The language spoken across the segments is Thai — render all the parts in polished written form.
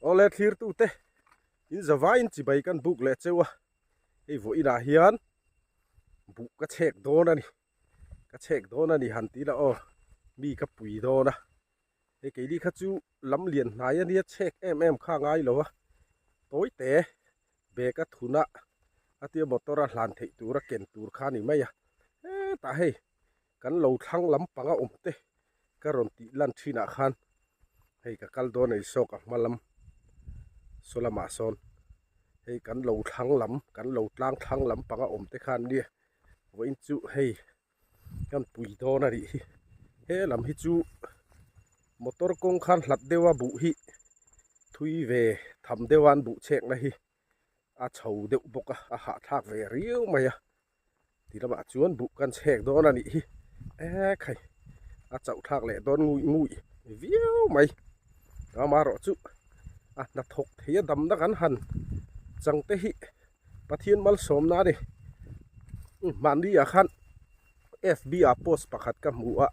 o le thlir tu te in zawa in chi bai kan buk le chewa ei vo ina hian bu ka chek don ani ka chek don ani han ti la o mi ka pui don na ei ke li kha chu lam lian hnai ani chek em kha ngai lo wa toi te be ka thuna atia motor a hlan thei tur a ken tur kha ni mai ya ta hei kan lo thlang lam panga te ka ron ti lan thina khan hei ka kal don ei sok a malam solama son hei kan lo thlang lam kan lo tlang thlang lam panga te khan ni wo in chu hei kan pui don ari he lam hi chu motor kong khan hlat dewa bu hi thui ve tham dewan bu chek na hi a chho deuh boka a ha thak ve riu maya ti lama chuan bu kan chek don ani hi khai a chau thak le don ngui viu mai ta ma ro chu a na thok thia dam da kan han chang te hi pathian mal som na ni man di a khan FBR post pakhat ka mu a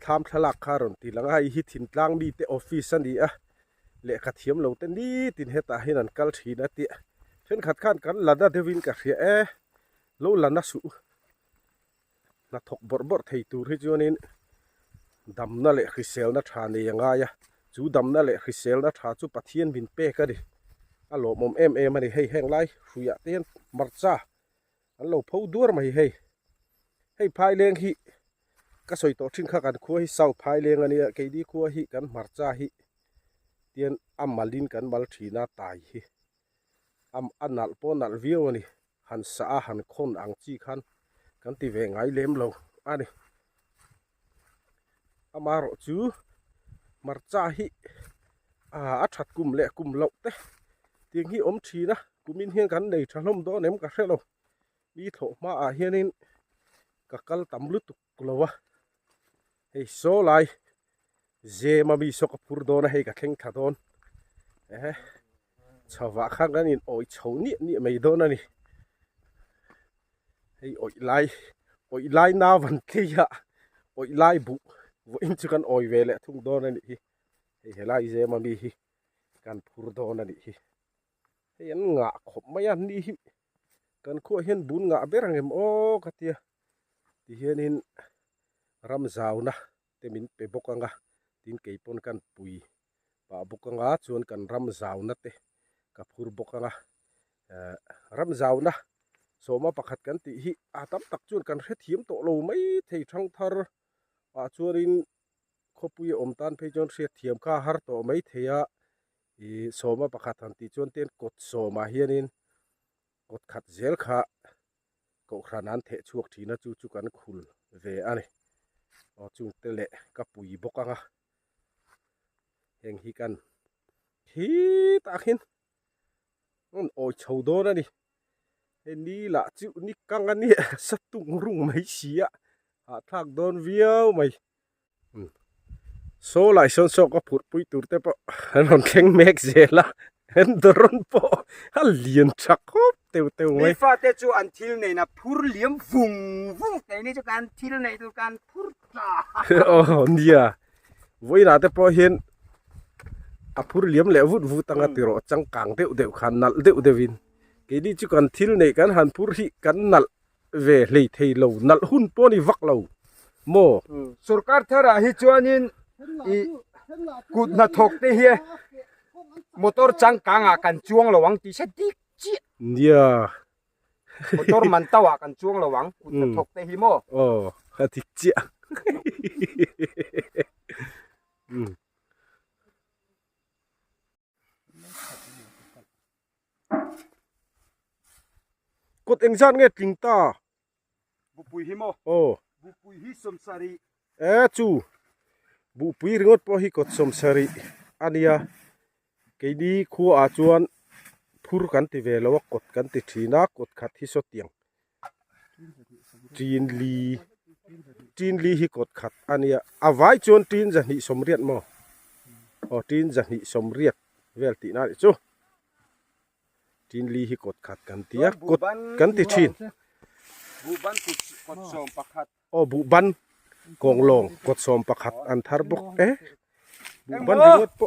tham thalak kharon ti langai hi thin tlang mi te office ani a le kha thiam lo te ni tin heta hinan kal thina ti then khat khan kan lada devin ka ria lo lana su na thok bor thei tur hi chuanin damna le hrisel na tha ne anga ya chu damna le hrisel na tha chu pathian bin pe ka ri a lo mom em ani hei heng lai huya ten marcha an lo pho dur mai hei phai leng hi ka soi to thin kha kan khu hi sau phai leng ani ke di khu hi kan marcha hi tian amalin kan mal thina tai hi am anal ponal view ani han sa han khon ang chi khan kan ti ve ngai lem lo ani amaro chu marcha hi a that kum le kum lo te tiang hi om thina kumin hian kan nei thalom do nem ka hrelo mi tho ma a hianin ka kal tamlu tuk lowa hei so lai je ma mi sok pur do na hei ka thleng tha don chawa khang an in oi chho ni mai do na ni hei oi lai na van ke ya oi lai bu wo in chu kan oi ve le thung do na ni hi hei helai je ma mi hi kan pur do na ni hi hei an nga khop mai an ni hi kan khu hian bun nga berangem o katia ti hianin ram zauna temin pe bokanga tin keipon kan pui pa bokanga chuan kan ram zauna te ka phur bokanga ram zauna soma pakhat kan ti hi atam tak chuan kan hre thiam to lo mai thei thang thar a chuarin khopui omtan phei jon hre thiam kha har to mai theya i soma pakhat han ti chuan ten kot soma hianin kot khat zel kha ko khranan the chuak thina chu kan khul ve ani o chung te le ka pui bokanga heng hi kan hi takhin on oi chhodo na ni ni la chu ni kang ani satung rung mai sia a thak don viau mai so lai son so ka phut pui tur te po ron kheng mek zela hen doron po a lian chakop teu mai fa te chu an thil nei na phur liam vung te ni chu kan thil nei tu kan phur ta oh nia voina te po hian a phur liam le vut tanga tiro chang kang deu khan nal deu devin ke di chu kan thil nei kan han phur hi kan nal ve hlei thei lo nal hun po ni vak lo mo sarkar thara hi chuanin i kut na thok te hi motor chang kanga kan chuang lawang ti sa dik chi nia motor man tawa kan chuang lawang kut na thok te hi mo ha tik chi kot engsan nge ting ta bu pui hi mo bu pui hi som sari chu bu pui ringot po hi kot som sari ania ke di khu a chuan phur kan ti ve lo kot kan ti thina kot khat hi so tiang tin li hi kot khat ania avai chuan tin ja ni somriat mo tin ja ni somriat vel ti na chu tin li hi kot khat kan tia kot kan ti thin bu ban kot som pakhat bu ban kong long kot som pakhat an thar bok bu ban ringot po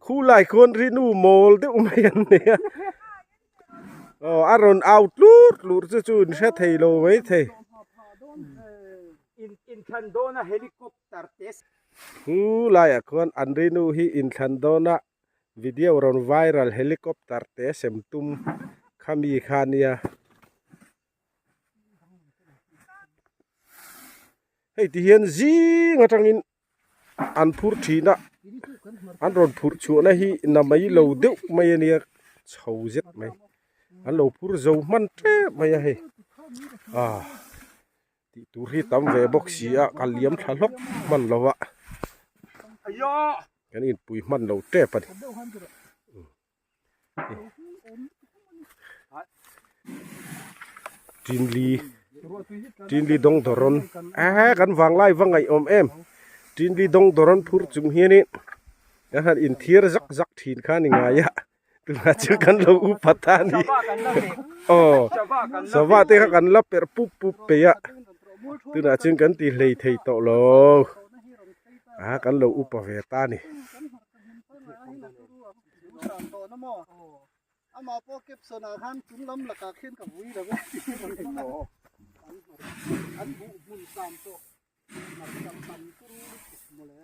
คู่หลายคนรีนูโมลที่อุ้มยันเนี่ยอารอนเอาลูดจูนเชทเทโลไว้เทin Candona helicopter test หลายคนอันรีนูฮีอินคันโดนะวิดีโอรอนไวรัลเฮลิคอปเตอร์เตสมตุมขามีคานียเฮ้ยที่เห็นจีงาจังอินอันพูดทีนะอันรอนพูดชัวนะฮีนำไม่เหลาเดียวไม่เนี่ยชาวเจ็ดไหมอันเหลาพูดเจ้ามันเท่ไม่เฮ้ที่ตูรีตั้มเวบ็อกซี่อะกัลเลียมทะลกมันละวะกันอินปุยมันเหลาเท่ปะดิจีนลีดงดรอนกันวางไล่วางไงอมเอ็มจีนลีดงดรอนพูดจุงเฮียนี่กันอินเทียร์จักทีนข้านี่ไงยะตัวจึงกันเราอุปทานีสวัสดีกันลับเปิดปุ๊บเปียตัวจึงกันตีเลยไทยโตโลกันเราอุปเวตานี่อามาพอเก็บสนาหันจุนลำละกาขึ้นกับวิ่งแล้วก็อันบุมุนตามโตนักจำปันก็รู้หมดแล้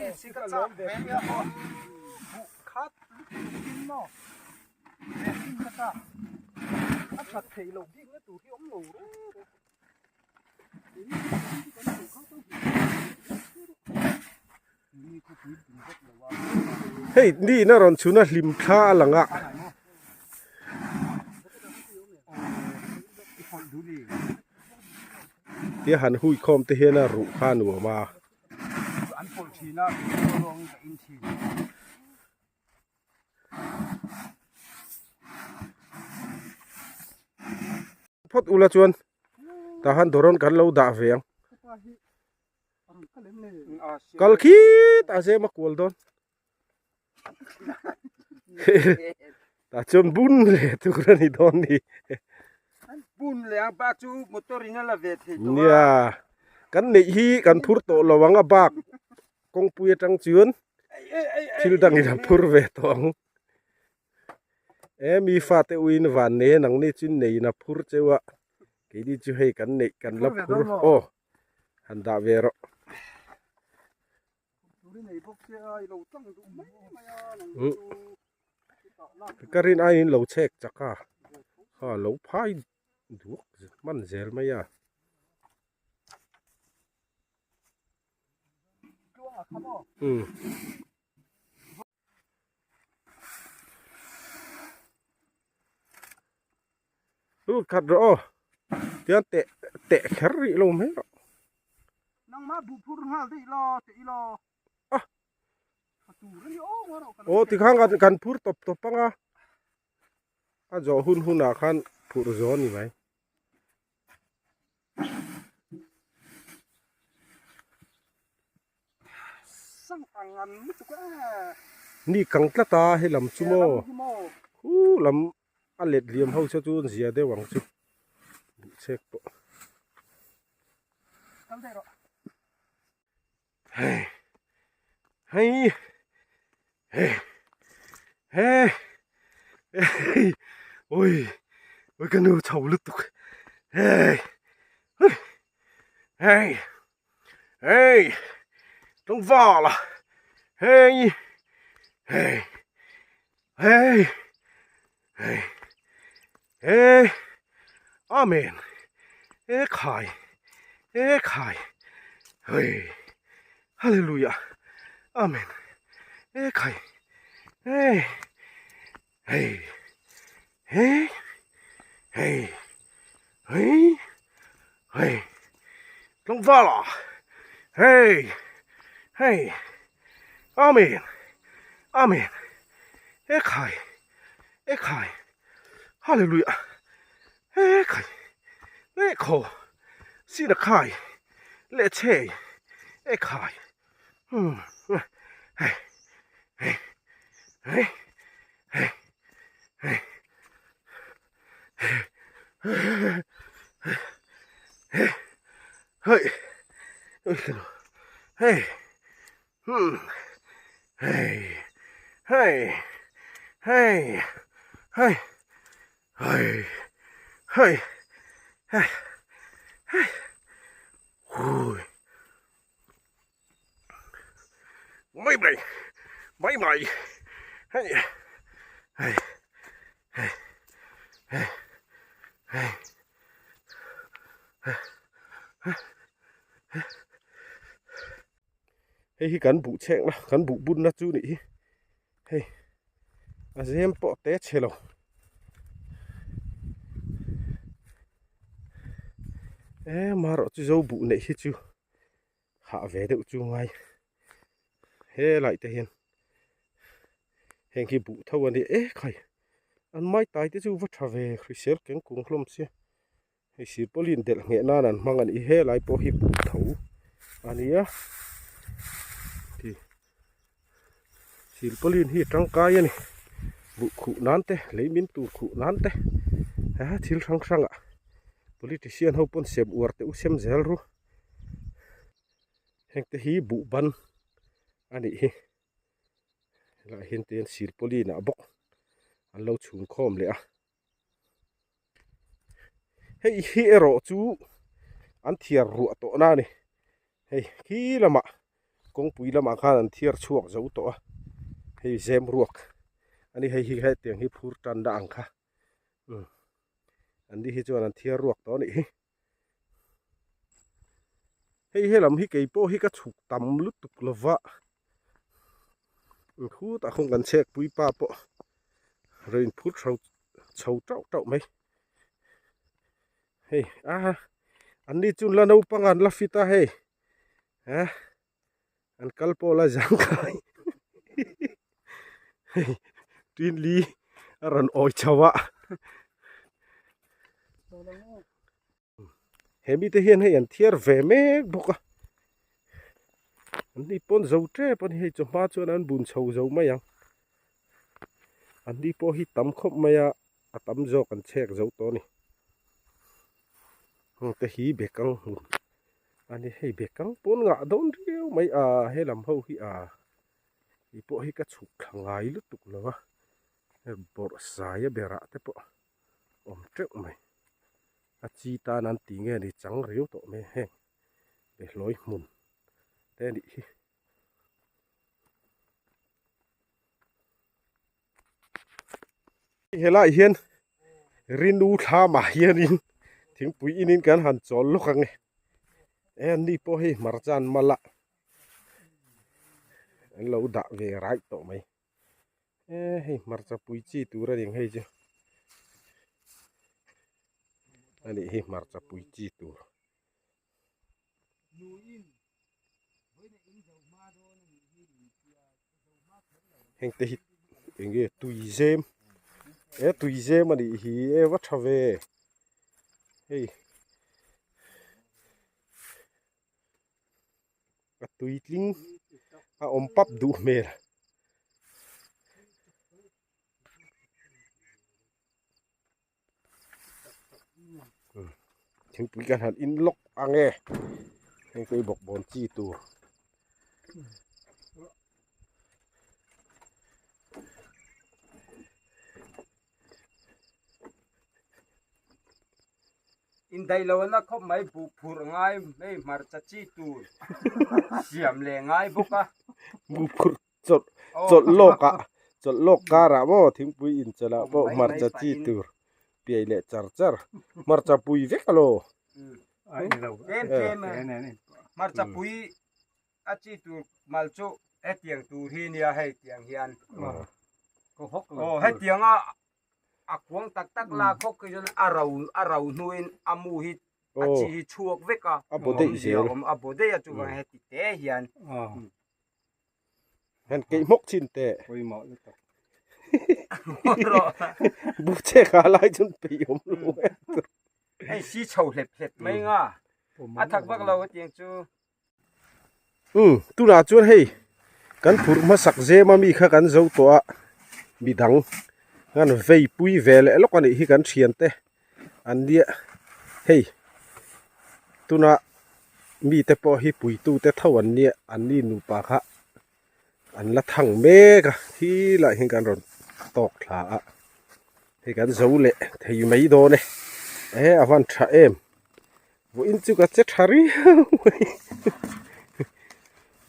วสิกระล้มแบบนี้บุคัดกินเนาะกินกระตาอัดชัดเทลงที่เมื่อตู่ที่อมหลูเฮ้ยนี่น่ารอนชุนะลิมค่าหลังอ่ะเดี๋ยวหันหุยคอมเตเฮน่ารุข้าหนูมาพอดอุลาจวนทหารดรอนกันเราด่าเวียงกัลคีตาเซมากวลดอนตาจนบุญเลยทุกเรื่องนี้ดอนนี่บุญเลยปากจูมอเตอร์นี่ละเวทีเนี่ยกันนี่ฮีกันพูดโตระวังอ่ะบากกงปุยจังจวนทิลดังนี่นะพูดเวทองมีฟาเตวินวันเนนังนี่จุนนี่นะพูดเจ้ากี่ดีจุให้กันนี่กันลับพูดโอ้ฮันดาเวรก็รินไอ้เราเช็คจักอ่ะเราพายดูมันเจลไหมอ่ะรูดขัดรอเดี๋ยวเตะแคริลงไหมรอนั่งมาบุพูดห้าที่รอที่รอโอ้ที่ข้างกันพูดตบปังอ่ะจอหุ่นอ่ะขันพูดจอนี่ไหมนี่กังตะตาให้ลำชุโมลำอันเล็ดเหลี่ยมเขาจะจูนเสียได้หวังชุเช็คตัวเฮ้ยโอ้ยกันดูเฉาลึกตุกเฮ้ยต้องว่าล่ะเฮ้ยอาเมนขายเฮ้ยฮาเลลูยาอาเมนขายเฮ้ยต้องว่าล่ะเฮ้ยอาเมนขายฮาเลลูยาขายขอสินะขายเลเช่ขายเฮ้ย hey hey hey hey hey hey hey ไม่ไหมไม่ไหมเฮ้ยเฮ้ยเฮ้ยเฮ้ยเฮ้ยเฮ้ยกันบุเช็งนะกันบุบุญนะจูนี่เฮ้ยอาเซียมปอเตะเชลล์มารอจูบุเนี่ยฮิจูหาเวเดอจูไงเฮ้ไหลแต่เห็นเห็นกี่บุเท่าวันนี้ใครอันไม่ตายที่จูวัดทเวคริสเซลเก่งกุ้งคลมเสียไอ้สิปลินเด็กเงี้ยนั่นมังอันอีเฮ้ไหลพอฮิบุเท่าอันนี้อะที่สิปลินฮีจังกายนี่บุขุนันเตเลยมินตูขุนันเตทิลช่างอ่ะpolitician hau pun sem uar te usem zel ru heng te hi bu ban ani hi la hin ten sir poli na bok an lo chung khom le a hei hi ero chu an thiar ru to na ni hei khi lama kong pui lama khan an thiar chuak zo to a hei zem ruak ani hei hi hai teng hi phur tan da ang khaอันนี้ที่จวนอันเทียรวกตอนนี้เฮ้ยลำฮิกไอโป้ฮิกก็ถูกตำลุตุกลวะคู่ตาคงกันเช็คปุยป้าปะเรียนพูดเช่าเจ้าไหมเฮ้ยอันนี้จุนละนูปังอันละฟิตาเฮ้ยอันกัลโปละจังไกเฮ้ยดินลีรันโอยชาวะเฮมิเตเฮียนให้อันเทียร์เวเมกบุกอันนี้ปนเจ้าเจ้ปนให้จมาจวนอันบุญเช่าเจ้าไม่ยังอันนี้พอฮิตำคบไม่ยาตำจอกันเช็คเจ้าตัวนี้แต่ฮีเบกังอันนี้ให้เบกังปนงะโดนเรียวไม่ให้ลำเขาฮีอีพอฮิกระฉุกขังไงลุตุกเลยวะบอร์สายเบระแต่พออมเจ้าไหมอาจีตานันติเงี้ยนี่จังเรียวตัวไม่แห้งเด็กลอยมุนแต่ดิเฮล่าเฮียนรินดูท่ามาเฮียนินถึงปุยอินินกันหันจอลลูกไงนี่พอให้มาร์จันมาละเราด่าเวไรตัวไหมให้มาร์จันปุยจีตัวอะไรอย่างให้จ้ะอันนี้ให้มาร์จับปุยจีตัวเฮงเตหิเองเกตุยเซมตุยเซมอันนี้ฮีวัดทเวเฮ้ยตุยลิงอมปับดูเมลถึงปุยกันหันอินล็อกอังเงให้เคยบอกบอลจี้ตัวอินไดโลนะเขาไม่บุกผูง่ายไม่มาจัดจี้ตัวเสียมเลยง่ายบุกะบุกจดโลกะจดโลกการะบ่ถึงปุยอินจะละบ่มาจัดจี้ตัวเปียเละจาร์มาจับปุยเวกโลเกมมาจับปุยอาจีตัวมาโจเตียงตัวที่เนี่ยให้เตียงเฮียนก็ฮกให้เตียงควงตักลาคกคือจนอาราวนุนอามูฮิอาจีชัวเวกะอาบุเดย์เสียอาบุเดย์จูงให้ติเตเฮียนเห็นเกยมกชินเตะบุเชกอะไรจนปีอมลูกไอ้สีเฉาเห็ดไม่ง่าถักบักเราเตียงจูตุนาจวนให้กันผูกมาสักเจมามีข้ากันเจ้าตัวมีดังงั้นเวปุยเวลแล้วกันอีกกันเชียนเตอันเดียเฮ้ยตุนามีแต่พอให้ปุยตู้แต่เท่าวันเนี้ยอันนี้หนูปากะ อันละทั้งเมกะที่ละเห็นกันรอนตอกขาเห็นกันเจ้าเละเที่ไม่โดนเนี่ยอวันทราเอ็มบุอินจุกเจ็ดทารี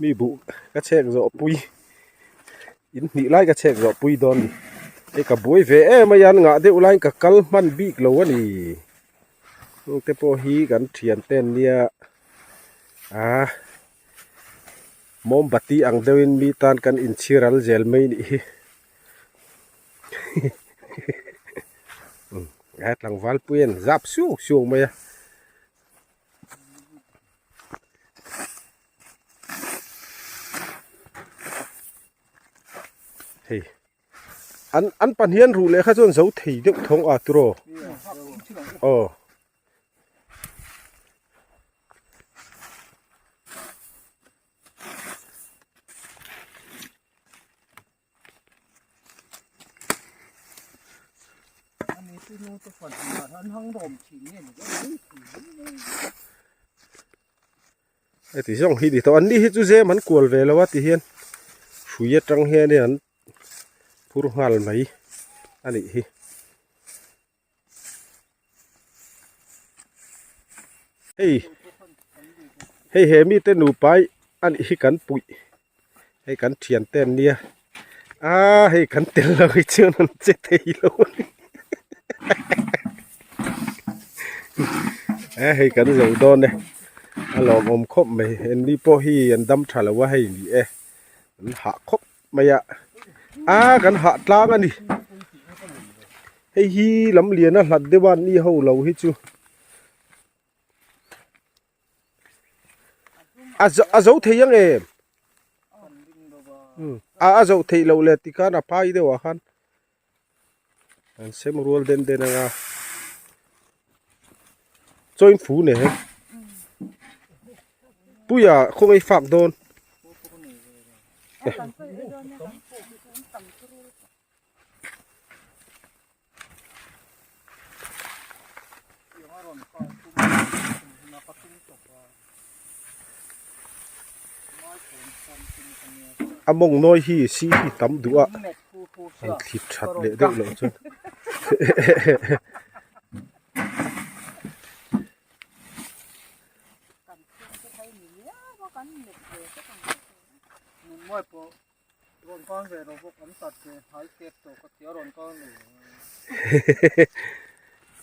มีบุกระเชกจอปุยอินนี่ไล่กระเชกจอปุยโดนไอ้กับบุยเวมายันงะเดี๋ยวไล่กับกัลมันบีกแล้วนี่เตปอฮีกันเทียนเต้นเนี่ยมอมบัตตีอังเดวินมีตานกันอินชิรัลเจลไม่นี่แอดหลังวัลปุยนจับสูงไหมเฮ้ยอันปัญญารู้เลยข้าจนเสาถี่เด็กทงอาตุโรไอ้ที่ช่องฮีดีตอนนี้ฮิจูเซมันกวลเวลว่าที่เห็นช่วยจังเฮียเนี่ยพูดหัลไหมอันนี้เฮ้มีเต้นหนูไปอันนี้กันปุ๋ยให้กันเทียนเต้นเนี่ยให้กันเต้นเลยเชื่อนั่นเจ็ดทีเลยให้กันเสียงโดนเนี่ยลองอมคบไหมเห็นนี่พอฮีอันดำฉลาว่าให้ดีมันหักคบไม่อะกันหักตางอันนี้ให้ฮีลำเลียนนะหลัดเดวันนี่เขาเราให้จูอาเจ้าเทียงอาเจ้าเทียเราเลยติการอภัยเดียวกันอันเซมรัวเด่นนะจอยฟูเนี่ยปุยคงไอ้ฝากโดนมงน้อยฮีซีฮีตั้มดัวทิดชัดเลยเด็กเลยจน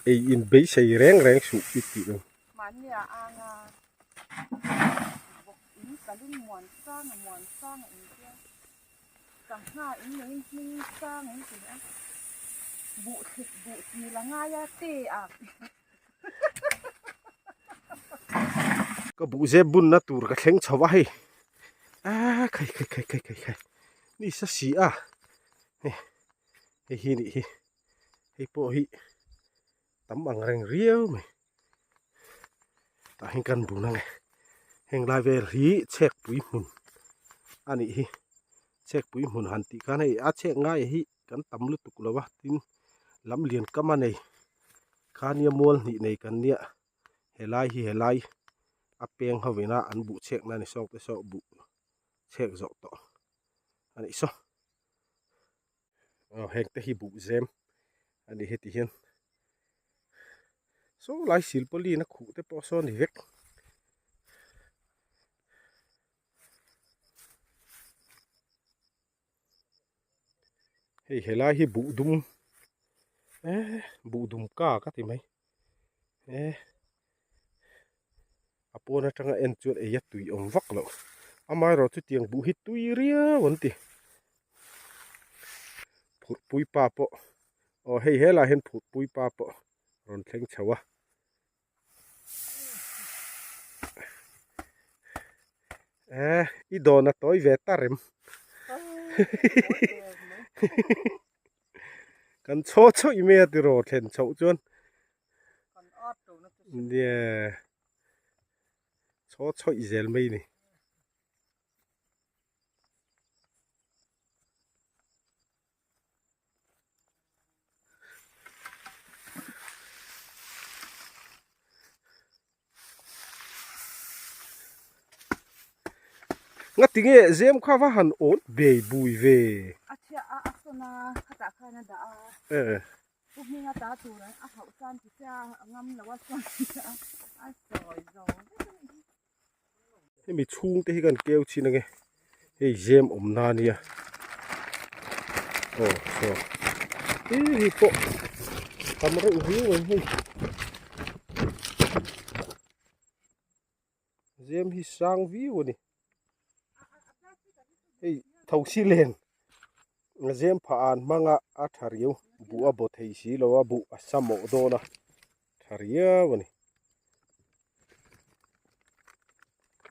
ไอ้อินเบย์ใส่แรงสุดที่ติดเลยมันเนี่ยอินกันดิ้นมวนสร้างอินเดียจังหน้าอินยังมีสร้างอินสินะบุสีละง่ายเตะก็บุเจ็บบุญนะตัวก็เข่งชาวไว้ใครนี่สักสีเฮ้ยนี่เฮ้ยพอฮีตั้มอังแรงเรียวไหมแต่เห็นกันบุญนั่งไงเห็นลายเวรีเช็คปุ๋ยมุนอันนี้เช็คปุ๋ยมุนหันติกันให้เช็คง่ายฮีกันตั้มลุตุกแล้ววะทินลำเลียนก็มาในคาเนียมวลนี่ในกันเนี่ยเฮลัยเปียงเขาเวน่าอันบุเช็คนั่นนี่สองแต่สองบุเช็คจอกต่ออันนี้ซ้อเฮกแต่ฮิบุเซมอันนี้เฮติเห็นโซ่ลายสิลปลีนักขู่แต่พอซ้อนนี่เวกเฮลายฮิบุดุมบุดุมก้าก็ที่ไหมปนจังเอ็นจวดยัดตุยอมวักแล้วอามาเราจะเตียงบุหิตุยเรียวันที่ผุดปุยปาปะเฮลาเห็นผุดปุยปาปะรอนเข่งเฉวะอีโดนตัวเวตาริมกันโชว์อีเมลติโรเทนโชว์จนเนี่ยโชว์อีเซลไม่นี่ ngắt tiếng nghe dêm khoa vá hẳn ổn bề bùi về Achia asona khata khana da umi nga ta tu ran a hau san ti cha ngam la wa san a soi zo thế mình chung thế gần kêu chi nè nghe hey dêm ổm na nè ồ so hi po tầm cái uống rồi hey dêm hi sang view nè hey thầu xi lên dêm phá an mang a thariu bu a bot thei si lo a bu a samo do na tharia wani